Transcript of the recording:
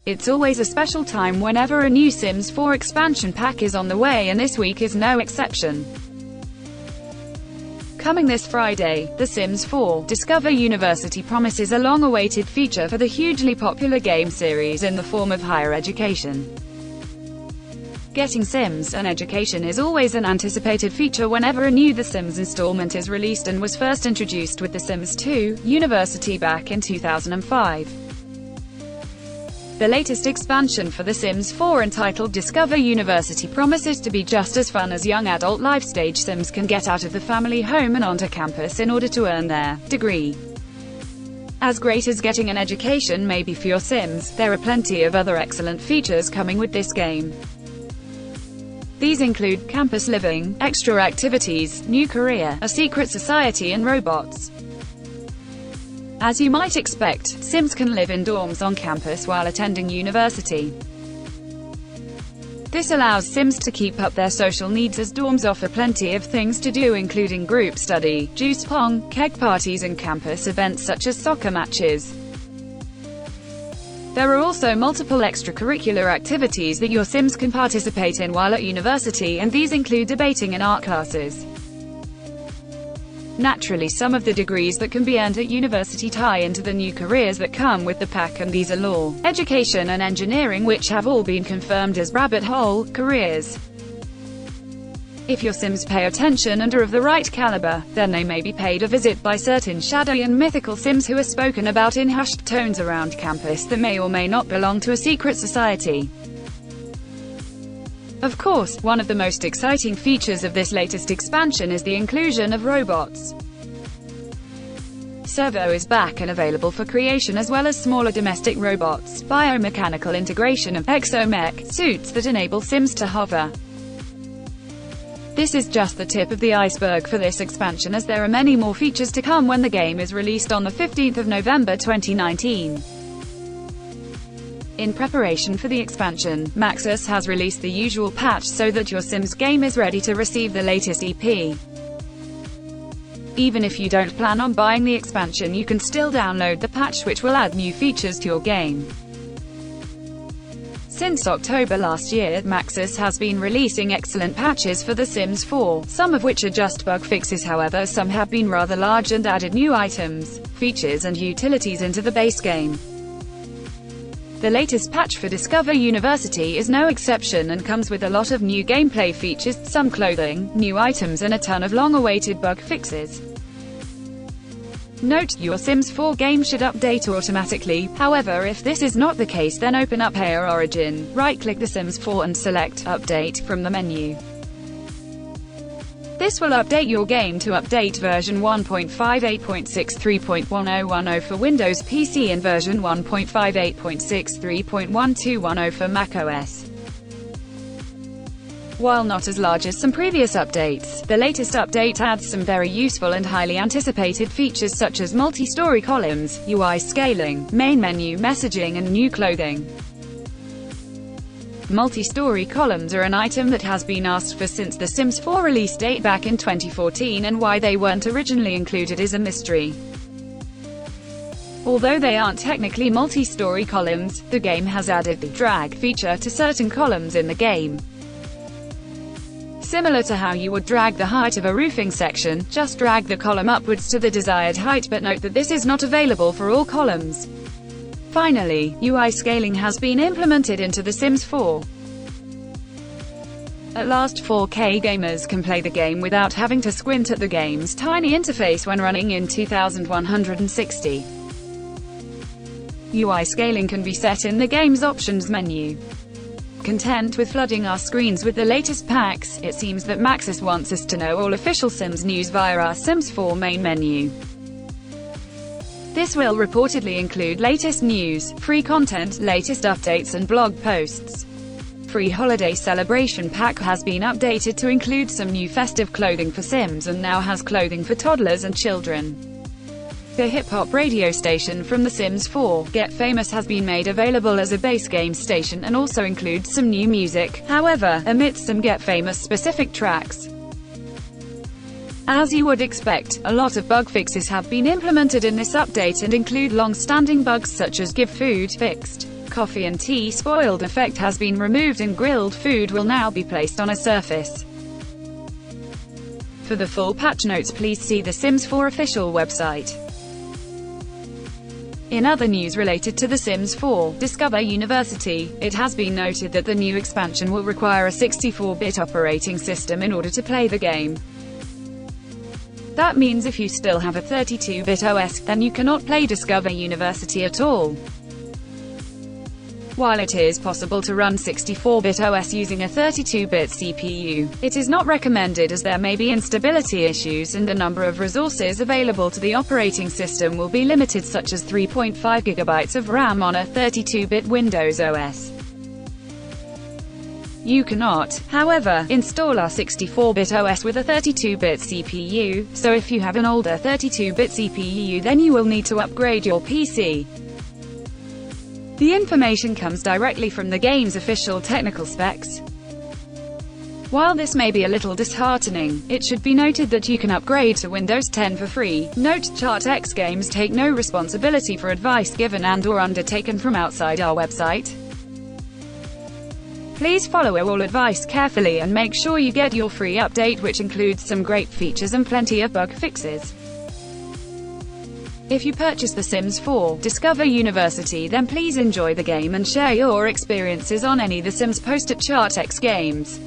It's always a special time whenever a new Sims 4 expansion pack is on the way, and this week is no exception. Coming this Friday, The Sims 4 Discover University promises a long-awaited feature for the hugely popular game series in the form of higher education. Getting Sims an education is always an anticipated feature whenever a new The Sims installment is released, and was first introduced with The Sims 2 University back in 2005. The latest expansion for The Sims 4, entitled Discover University, promises to be just as fun as young adult life-stage Sims can get out of the family home and onto campus in order to earn their degree. As great as getting an education may be for your Sims, there are plenty of other excellent features coming with this game. These include campus living, extra activities, new career, a secret society, and robots. As you might expect, Sims can live in dorms on campus while attending university. This allows Sims to keep up their social needs, as dorms offer plenty of things to do, including group study, juice pong, keg parties, and campus events such as soccer matches. There are also multiple extracurricular activities that your Sims can participate in while at university, and these include debating and art classes. Naturally, some of the degrees that can be earned at university tie into the new careers that come with the pack, and these are law, education, and engineering, which have all been confirmed as rabbit hole careers. If your Sims pay attention and are of the right caliber, then they may be paid a visit by certain shadowy and mythical Sims who are spoken about in hushed tones around campus that may or may not belong to a secret society. Of course, one of the most exciting features of this latest expansion is the inclusion of robots. Servo is back and available for creation, as well as smaller domestic robots, biomechanical integration of exomech suits that enable Sims to hover. This is just the tip of the iceberg for this expansion, as there are many more features to come when the game is released on the 15th of November 2019. In preparation for the expansion, Maxis has released the usual patch so that your Sims game is ready to receive the latest EP. Even if you don't plan on buying the expansion, you can still download the patch, which will add new features to your game. Since October last year, Maxis has been releasing excellent patches for The Sims 4, some of which are just bug fixes. However, some have been rather large and added new items, features, and utilities into the base game. The latest patch for Discover University is no exception, and comes with a lot of new gameplay features, some clothing, new items, and a ton of long-awaited bug fixes. Note, your Sims 4 game should update automatically. However, if this is not the case, then open up Player Origin, right-click The Sims 4 and select Update from the menu. This will update your game to update version 1.58.63.1010 for Windows PC and version 1.58.63.1210 for macOS. While not as large as some previous updates, the latest update adds some very useful and highly anticipated features such as multi-story columns, UI scaling, main menu messaging, and new clothing. Multi-story columns are an item that has been asked for since The Sims 4 release date back in 2014, and why they weren't originally included is a mystery. Although they aren't technically multi-story columns, the game has added the drag feature to certain columns in the game. Similar to how you would drag the height of a roofing section, just drag the column upwards to the desired height, but note that this is not available for all columns. Finally, UI scaling has been implemented into The Sims 4. At last, 4K gamers can play the game without having to squint at the game's tiny interface when running in 2160. UI scaling can be set in the game's options menu. Content with flooding our screens with the latest packs, it seems that Maxis wants us to know all official Sims news via our Sims 4 main menu. This will reportedly include latest news, free content, latest updates, and blog posts. Free Holiday Celebration Pack has been updated to include some new festive clothing for Sims, and now has clothing for toddlers and children. The hip-hop radio station from The Sims 4, Get Famous, has been made available as a base game station, and also includes some new music, however, omits some Get Famous specific tracks. As you would expect, a lot of bug fixes have been implemented in this update and include long-standing bugs such as give food fixed, coffee and tea spoiled effect has been removed and grilled food will now be placed on a surface. For the full patch notes, please see the Sims 4 official website. In other news related to The Sims 4, Discover University, it has been noted that the new expansion will require a 64-bit operating system in order to play the game. That means if you still have a 32-bit OS, then you cannot play Discover University at all. While it is possible to run 64-bit OS using a 32-bit CPU, it is not recommended as there may be instability issues and the number of resources available to the operating system will be limited, such as 3.5 GB of RAM on a 32-bit Windows OS. You cannot, however, install our 64-bit OS with a 32-bit CPU, so if you have an older 32-bit CPU then you will need to upgrade your PC. The information comes directly from the game's official technical specs. While this may be a little disheartening, it should be noted that you can upgrade to Windows 10 for free. Note: ChartX Games take no responsibility for advice given and/or undertaken from outside our website. Please follow all advice carefully and make sure you get your free update, which includes some great features and plenty of bug fixes. If you purchase The Sims 4 Discover University, then please enjoy the game and share your experiences on any The Sims post at ChartX Games.